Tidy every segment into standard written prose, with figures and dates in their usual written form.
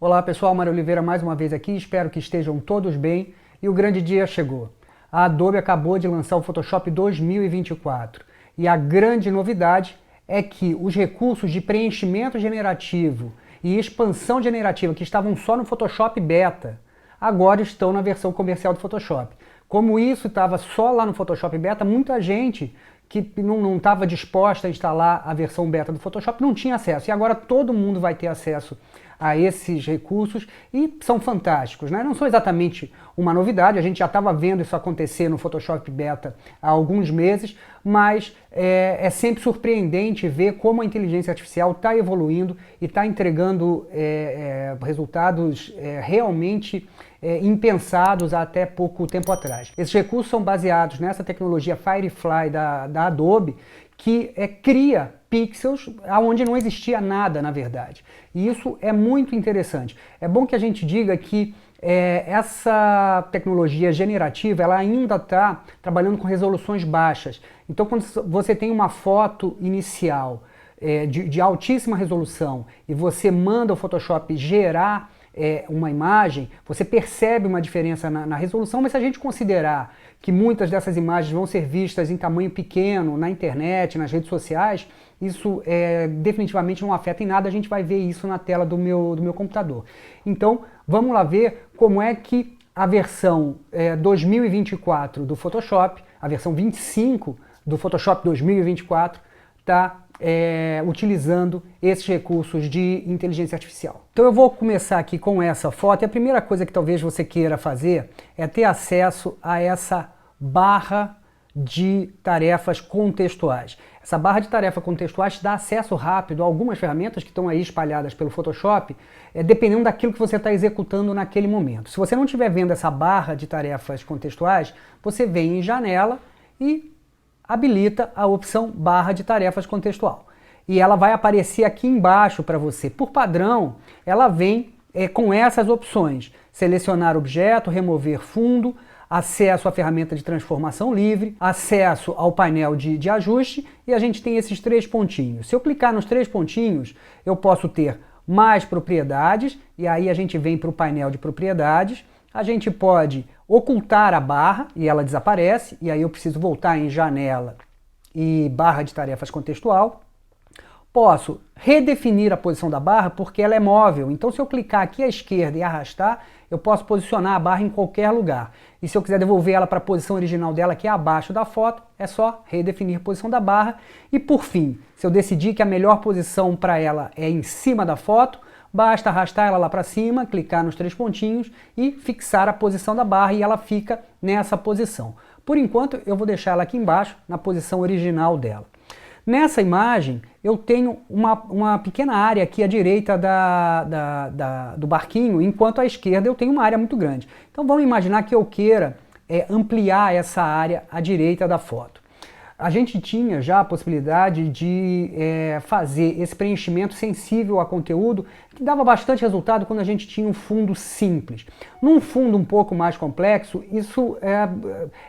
Olá pessoal, Mário Oliveira mais uma vez aqui, espero que estejam todos bem e o grande dia chegou. A Adobe acabou de lançar o Photoshop 2024 e a grande novidade é que os recursos de preenchimento generativo e expansão generativa que estavam só no Photoshop Beta, agora estão na versão comercial do Photoshop. Como isso estava só lá no Photoshop Beta, muita gente que não estava disposta a instalar a versão beta do Photoshop não tinha acesso. E agora todo mundo vai ter acesso a esses recursos e são fantásticos, né? Não são exatamente uma novidade, a gente já estava vendo isso acontecer no Photoshop Beta há alguns meses, mas é sempre surpreendente ver como a inteligência artificial está evoluindo e está entregando resultados realmente impensados até pouco tempo atrás. Esses recursos são baseados nessa tecnologia Firefly da Adobe, que cria pixels onde não existia nada, na verdade. E isso é muito interessante. É bom que a gente diga que essa tecnologia generativa ela ainda está trabalhando com resoluções baixas. Então, quando você tem uma foto inicial de altíssima resolução e você manda o Photoshop gerar uma imagem, você percebe uma diferença na resolução, mas se a gente considerar que muitas dessas imagens vão ser vistas em tamanho pequeno, na internet, nas redes sociais, isso definitivamente não afeta em nada, a gente vai ver isso na tela do meu computador. Então, vamos lá ver como é que a versão 2024 do Photoshop, a versão 25 do Photoshop 2024, está utilizando esses recursos de inteligência artificial. Então eu vou começar aqui com essa foto e a primeira coisa que talvez você queira fazer é ter acesso a essa barra de tarefas contextuais. Essa barra de tarefas contextuais dá acesso rápido a algumas ferramentas que estão aí espalhadas pelo Photoshop, dependendo daquilo que você está executando naquele momento. Se você não estiver vendo essa barra de tarefas contextuais, você vem em Janela e habilita a opção barra de tarefas contextual. E ela vai aparecer aqui embaixo para você. Por padrão, ela vem com essas opções. Selecionar objeto, remover fundo, acesso à ferramenta de transformação livre, acesso ao painel de ajuste e a gente tem esses três pontinhos. Se eu clicar nos três pontinhos, eu posso ter mais propriedades e aí a gente vem para o painel de propriedades. A gente pode ocultar a barra e ela desaparece, e aí eu preciso voltar em Janela e barra de tarefas contextual. Posso redefinir a posição da barra porque ela é móvel, então se eu clicar aqui à esquerda e arrastar, eu posso posicionar a barra em qualquer lugar. E se eu quiser devolver ela para a posição original dela, que é abaixo da foto, é só redefinir a posição da barra. E por fim, se eu decidir que a melhor posição para ela é em cima da foto, basta arrastar ela lá para cima, clicar nos três pontinhos e fixar a posição da barra e ela fica nessa posição. Por enquanto eu vou deixar ela aqui embaixo, na posição original dela. Nessa imagem eu tenho uma pequena área aqui à direita do barquinho, enquanto à esquerda eu tenho uma área muito grande. Então vamos imaginar que eu queira ampliar essa área à direita da foto. A gente tinha já a possibilidade de fazer esse preenchimento sensível a conteúdo, que dava bastante resultado quando a gente tinha um fundo simples. Num fundo um pouco mais complexo, isso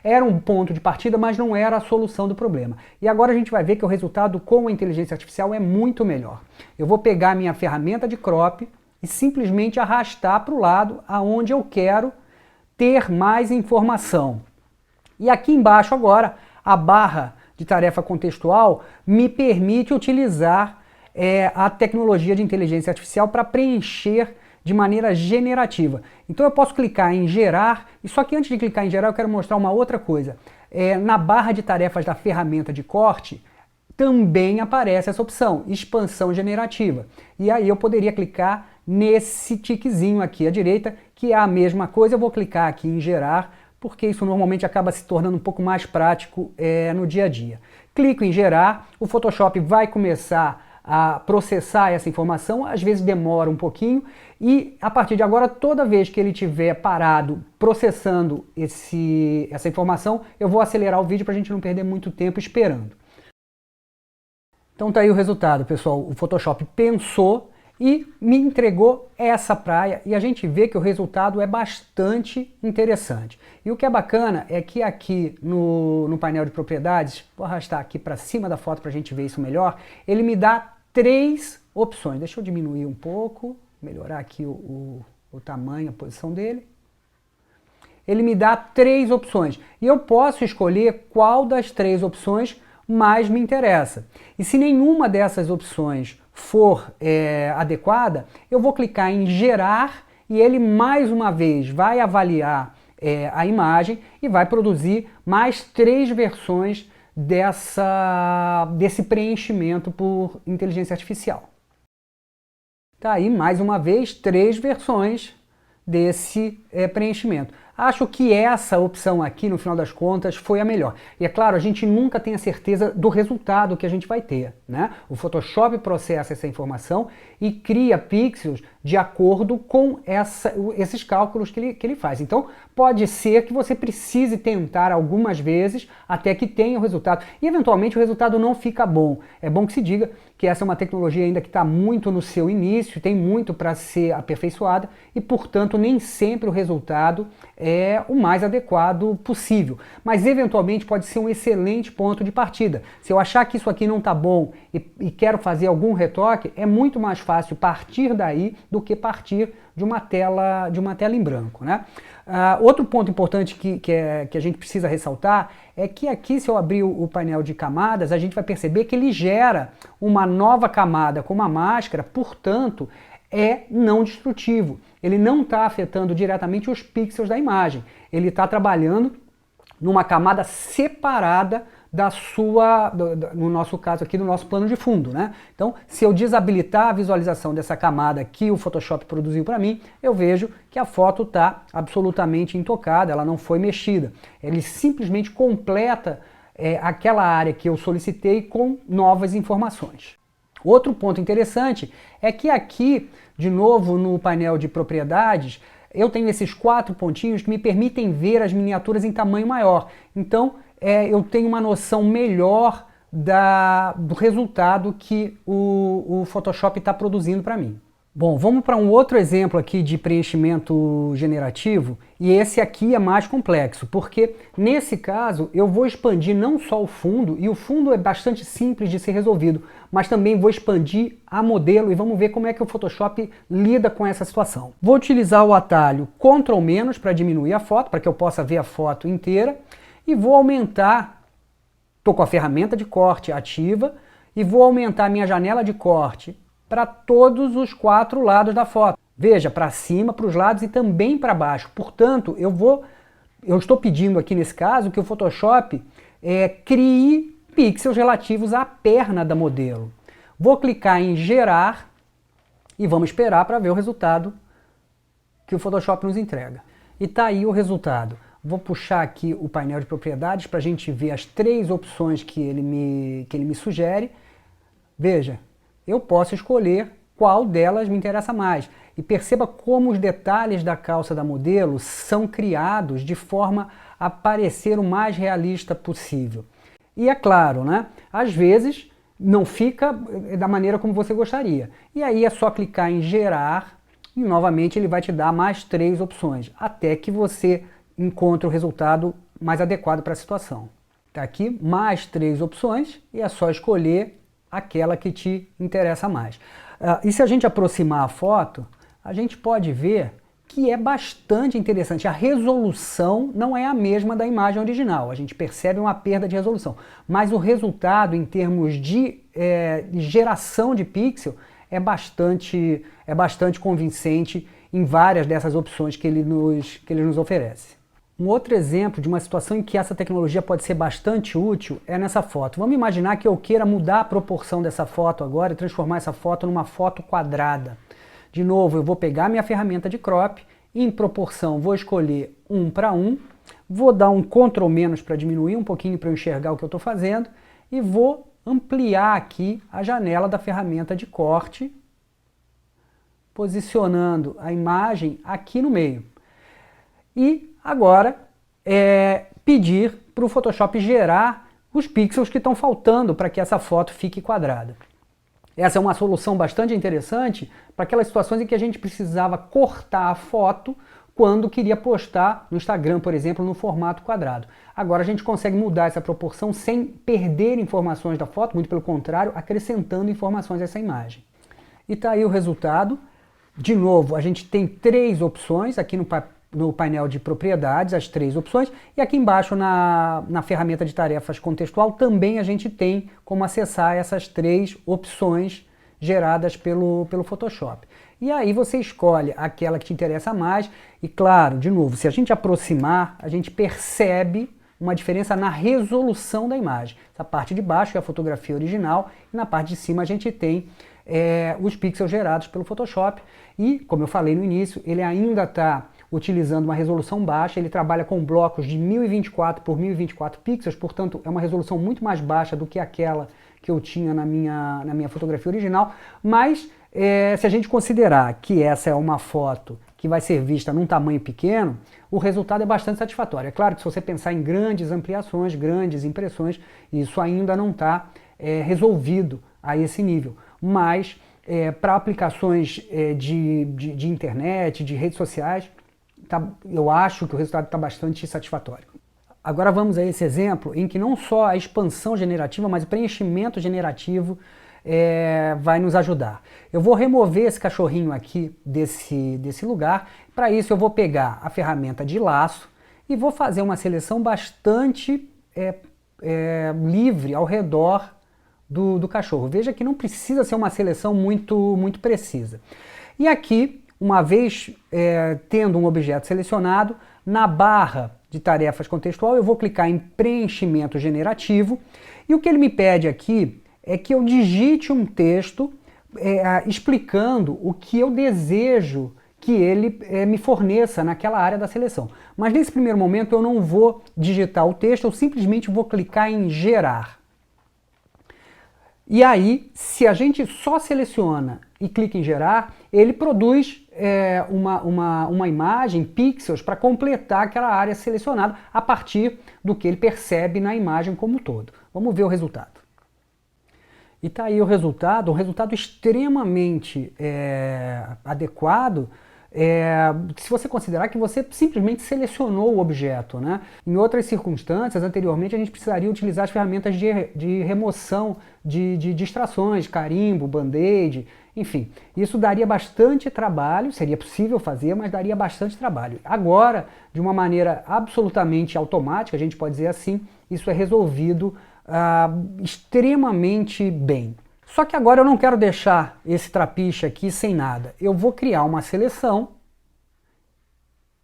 era um ponto de partida, mas não era a solução do problema. E agora a gente vai ver que o resultado com a inteligência artificial é muito melhor. Eu vou pegar a minha ferramenta de crop e simplesmente arrastar para o lado aonde eu quero ter mais informação. E aqui embaixo agora, a barra de tarefa contextual me permite utilizar a tecnologia de inteligência artificial para preencher de maneira generativa. Então eu posso clicar em gerar, e só que antes de clicar em gerar eu quero mostrar uma outra coisa. Na barra de tarefas da ferramenta de corte também aparece essa opção, expansão generativa. E aí eu poderia clicar nesse tiquezinho aqui à direita, que é a mesma coisa. Eu vou clicar aqui em gerar, porque isso normalmente acaba se tornando um pouco mais prático no dia a dia. Clico em gerar, o Photoshop vai começar a processar essa informação, às vezes demora um pouquinho, e a partir de agora, toda vez que ele estiver parado processando essa informação, eu vou acelerar o vídeo para a gente não perder muito tempo esperando. Então tá aí o resultado, pessoal. O Photoshop pensou e me entregou essa praia e a gente vê que o resultado é bastante interessante. E o que é bacana é que aqui no painel de propriedades, vou arrastar aqui para cima da foto para a gente ver isso melhor, ele me dá três opções. Deixa eu diminuir um pouco, melhorar aqui o tamanho, a posição dele. Ele me dá 3 opções e eu posso escolher qual das 3 opções mais me interessa. E se nenhuma dessas opções for adequada, eu vou clicar em gerar e ele mais uma vez vai avaliar a imagem e vai produzir mais 3 versões desse preenchimento por inteligência artificial. Tá aí mais uma vez 3 versões desse preenchimento. Acho que essa opção aqui, no final das contas, foi a melhor. E é claro, a gente nunca tem a certeza do resultado que a gente vai ter, né? O Photoshop processa essa informação e cria pixels de acordo com esses cálculos que ele faz. Então, pode ser que você precise tentar algumas vezes até que tenha o resultado. E, eventualmente, o resultado não fica bom. É bom que se diga que essa é uma tecnologia ainda que está muito no seu início, tem muito para ser aperfeiçoada e, portanto, nem sempre o resultado é o mais adequado possível. Mas, eventualmente, pode ser um excelente ponto de partida. Se eu achar que isso aqui não está bom e quero fazer algum retoque, é muito mais fácil partir daí do que partir de uma tela em branco, né? Outro ponto importante que a gente precisa ressaltar é que aqui, se eu abrir o painel de camadas, a gente vai perceber que ele gera uma nova camada com uma máscara, portanto, é não destrutivo. Ele não está afetando diretamente os pixels da imagem. Ele está trabalhando numa camada separada no nosso caso aqui, do nosso plano de fundo, né? Então, se eu desabilitar a visualização dessa camada que o Photoshop produziu para mim, eu vejo que a foto está absolutamente intocada, ela não foi mexida. Ele simplesmente completa aquela área que eu solicitei com novas informações. Outro ponto interessante é que aqui, de novo no painel de propriedades, eu tenho esses 4 pontinhos que me permitem ver as miniaturas em tamanho maior. Então, eu tenho uma noção melhor do resultado que o Photoshop está produzindo para mim. Bom, vamos para um outro exemplo aqui de preenchimento generativo, e esse aqui é mais complexo, porque nesse caso eu vou expandir não só o fundo, e o fundo é bastante simples de ser resolvido, mas também vou expandir a modelo e vamos ver como é que o Photoshop lida com essa situação. Vou utilizar o atalho Ctrl- para diminuir a foto, para que eu possa ver a foto inteira, e vou aumentar, estou com a ferramenta de corte ativa, e vou aumentar a minha janela de corte para todos os 4 lados da foto. Veja, para cima, para os lados e também para baixo. Portanto, eu estou pedindo aqui nesse caso que o Photoshop crie pixels relativos à perna da modelo. Vou clicar em gerar e vamos esperar para ver o resultado que o Photoshop nos entrega. E está aí o resultado. Vou puxar aqui o painel de propriedades para a gente ver as 3 opções que ele me sugere. Veja, eu posso escolher qual delas me interessa mais. E perceba como os detalhes da calça da modelo são criados de forma a parecer o mais realista possível. E é claro, né? Às vezes não fica da maneira como você gostaria. E aí é só clicar em gerar e novamente ele vai te dar mais 3 opções, até que você encontre o resultado mais adequado para a situação. Está aqui mais 3 opções e é só escolher aquela que te interessa mais. E se a gente aproximar a foto, a gente pode ver que é bastante interessante. A resolução não é a mesma da imagem original, a gente percebe uma perda de resolução, mas o resultado em termos de geração de pixel é bastante convincente em várias dessas opções que ele nos oferece. Um outro exemplo de uma situação em que essa tecnologia pode ser bastante útil é nessa foto. Vamos imaginar que eu queira mudar a proporção dessa foto agora e transformar essa foto numa foto quadrada. De novo, eu vou pegar minha ferramenta de crop e em proporção vou escolher 1:1, vou dar um Ctrl- para diminuir um pouquinho para eu enxergar o que eu estou fazendo e vou ampliar aqui a janela da ferramenta de corte, posicionando a imagem aqui no meio. E agora pedir para o Photoshop gerar os pixels que estão faltando para que essa foto fique quadrada. Essa é uma solução bastante interessante para aquelas situações em que a gente precisava cortar a foto quando queria postar no Instagram, por exemplo, no formato quadrado. Agora a gente consegue mudar essa proporção sem perder informações da foto, muito pelo contrário, acrescentando informações a essa imagem. E está aí o resultado. De novo, a gente tem 3 opções aqui no painel de propriedades, as 3 opções, e aqui embaixo na ferramenta de tarefas contextual também a gente tem como acessar essas 3 opções geradas pelo Photoshop. E aí você escolhe aquela que te interessa mais, e claro, de novo, se a gente aproximar, a gente percebe uma diferença na resolução da imagem. Essa parte de baixo é a fotografia original, e na parte de cima a gente tem os pixels gerados pelo Photoshop, e, como eu falei no início, ele ainda está utilizando uma resolução baixa, ele trabalha com blocos de 1024 por 1024 pixels, portanto é uma resolução muito mais baixa do que aquela que eu tinha na minha fotografia original, mas se a gente considerar que essa é uma foto que vai ser vista num tamanho pequeno, o resultado é bastante satisfatório. É claro que se você pensar em grandes ampliações, grandes impressões, isso ainda não está resolvido a esse nível, mas para aplicações de internet, de redes sociais, eu acho que o resultado está bastante satisfatório. Agora vamos a esse exemplo em que não só a expansão generativa, mas o preenchimento generativo vai nos ajudar. Eu vou remover esse cachorrinho aqui desse lugar. Para isso eu vou pegar a ferramenta de laço e vou fazer uma seleção bastante livre ao redor do cachorro. Veja que não precisa ser uma seleção muito precisa. E aqui, uma vez tendo um objeto selecionado, na barra de tarefas contextual eu vou clicar em preenchimento generativo, e o que ele me pede aqui é que eu digite um texto explicando o que eu desejo que ele me forneça naquela área da seleção. Mas nesse primeiro momento eu não vou digitar o texto, eu simplesmente vou clicar em gerar. E aí, se a gente só seleciona e clica em gerar, ele produz uma imagem, pixels, para completar aquela área selecionada a partir do que ele percebe na imagem como um todo. Vamos ver o resultado. E está aí o resultado, um resultado extremamente adequado, se você considerar que você simplesmente selecionou o objeto, né? Em outras circunstâncias, anteriormente, a gente precisaria utilizar as ferramentas de remoção de distrações, carimbo, band-aid, enfim. Isso daria bastante trabalho, seria possível fazer, mas daria bastante trabalho. Agora, de uma maneira absolutamente automática, a gente pode dizer assim, isso é resolvido extremamente bem. Só que agora eu não quero deixar esse trapiche aqui sem nada. Eu vou criar uma seleção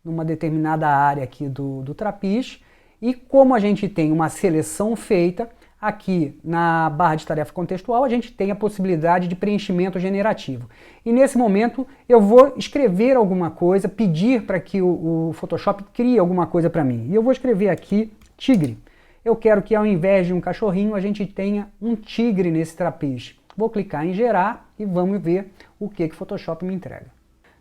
numa determinada área aqui do trapiche, e como a gente tem uma seleção feita, aqui na barra de tarefa contextual a gente tem a possibilidade de preenchimento generativo. E nesse momento eu vou escrever alguma coisa, pedir para que o Photoshop crie alguma coisa para mim. E eu vou escrever aqui tigre. Eu quero que ao invés de um cachorrinho a gente tenha um tigre nesse trapiche. Vou clicar em gerar e vamos ver o que o Photoshop me entrega.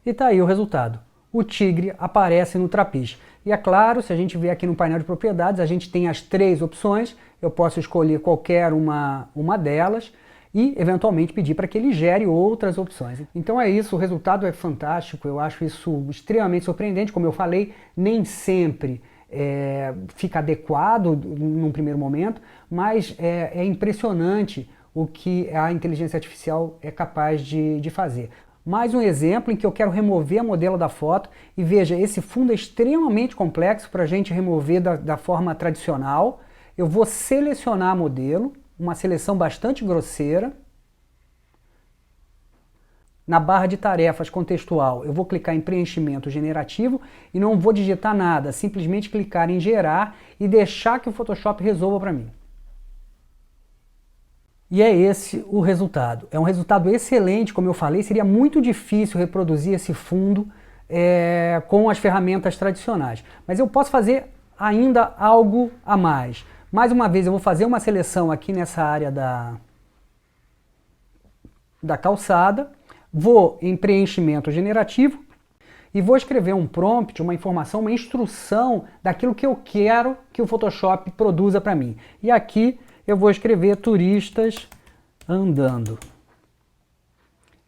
E está aí o resultado. O tigre aparece no trapiche. E é claro, se a gente vier aqui no painel de propriedades, a gente tem as 3 opções. Eu posso escolher qualquer uma delas e eventualmente pedir para que ele gere outras opções. Então é isso, o resultado é fantástico, eu acho isso extremamente surpreendente. Como eu falei, nem sempre fica adequado num primeiro momento, mas é impressionante o que a inteligência artificial é capaz de fazer. Mais um exemplo em que eu quero remover a modelo da foto, e veja, esse fundo é extremamente complexo para a gente remover da forma tradicional. Eu vou selecionar a modelo, uma seleção bastante grosseira. Na barra de tarefas contextual, eu vou clicar em preenchimento generativo e não vou digitar nada, simplesmente clicar em gerar e deixar que o Photoshop resolva para mim. E é esse o resultado. É um resultado excelente, como eu falei, seria muito difícil reproduzir esse fundo com as ferramentas tradicionais. Mas eu posso fazer ainda algo a mais. Mais uma vez, eu vou fazer uma seleção aqui nessa área da calçada, vou em preenchimento generativo e vou escrever um prompt, uma informação, uma instrução daquilo que eu quero que o Photoshop produza para mim. E aqui eu vou escrever turistas andando.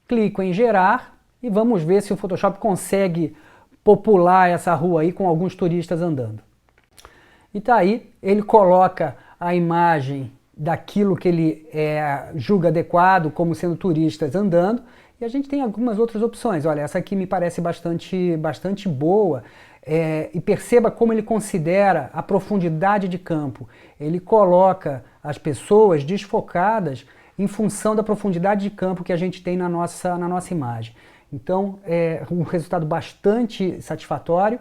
Clico em gerar e vamos ver se o Photoshop consegue popular essa rua aí com alguns turistas andando. E tá aí, ele coloca a imagem daquilo que ele julga adequado como sendo turistas andando, E a gente tem algumas outras opções. Olha, essa aqui me parece bastante boa. E perceba como ele considera a profundidade de campo. Ele coloca as pessoas desfocadas em função da profundidade de campo que a gente tem na nossa imagem. Então, é um resultado bastante satisfatório,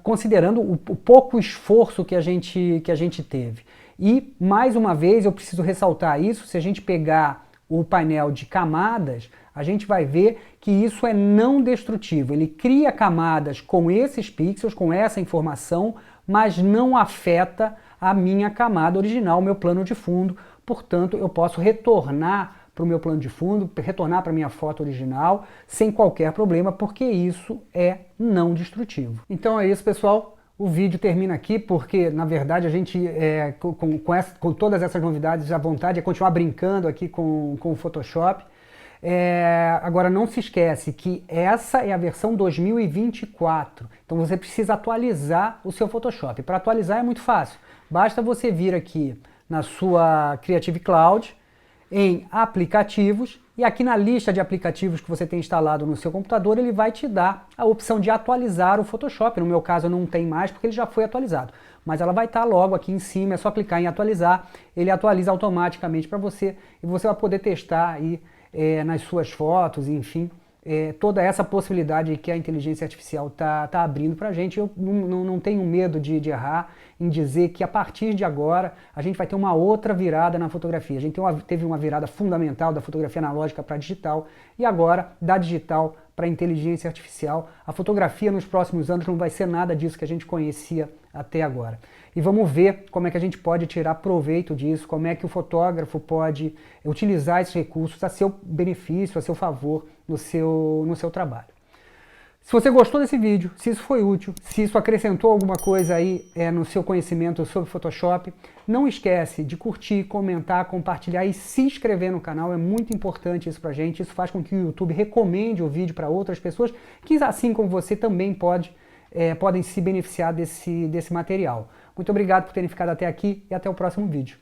considerando o pouco esforço que a gente teve. E, mais uma vez, eu preciso ressaltar isso, se a gente pegar o painel de camadas, a gente vai ver que isso é não destrutivo. Ele cria camadas com esses pixels, com essa informação, mas não afeta a minha camada original, o meu plano de fundo. Portanto, eu posso retornar para o meu plano de fundo, retornar para a minha foto original, sem qualquer problema, porque isso é não destrutivo. Então é isso, pessoal. O vídeo termina aqui porque, na verdade, a gente, com todas essas novidades, a vontade é continuar brincando aqui com o Photoshop. Agora, não se esquece que essa é a versão 2024. Então você precisa atualizar o seu Photoshop. Para atualizar é muito fácil. Basta você vir aqui na sua Creative Cloud, em aplicativos, e aqui na lista de aplicativos que você tem instalado no seu computador, ele vai te dar a opção de atualizar o Photoshop. No meu caso não tem mais porque ele já foi atualizado, mas ela vai estar logo aqui em cima, é só clicar em atualizar, ele atualiza automaticamente para você e você vai poder testar aí nas suas fotos, enfim, toda essa possibilidade que a inteligência artificial tá abrindo para a gente. Eu não tenho medo de errar em dizer que a partir de agora a gente vai ter uma outra virada na fotografia. A gente teve uma virada fundamental da fotografia analógica para digital e agora da digital para inteligência artificial. A fotografia nos próximos anos não vai ser nada disso que a gente conhecia até agora. E vamos ver como é que a gente pode tirar proveito disso, como é que o fotógrafo pode utilizar esses recursos a seu benefício, a seu favor no seu trabalho. Se você gostou desse vídeo, se isso foi útil, se isso acrescentou alguma coisa aí no seu conhecimento sobre Photoshop, não esquece de curtir, comentar, compartilhar e se inscrever no canal. É muito importante isso pra gente. Isso faz com que o YouTube recomende o vídeo para outras pessoas que, assim como você, também podem se beneficiar desse material. Muito obrigado por terem ficado até aqui e até o próximo vídeo.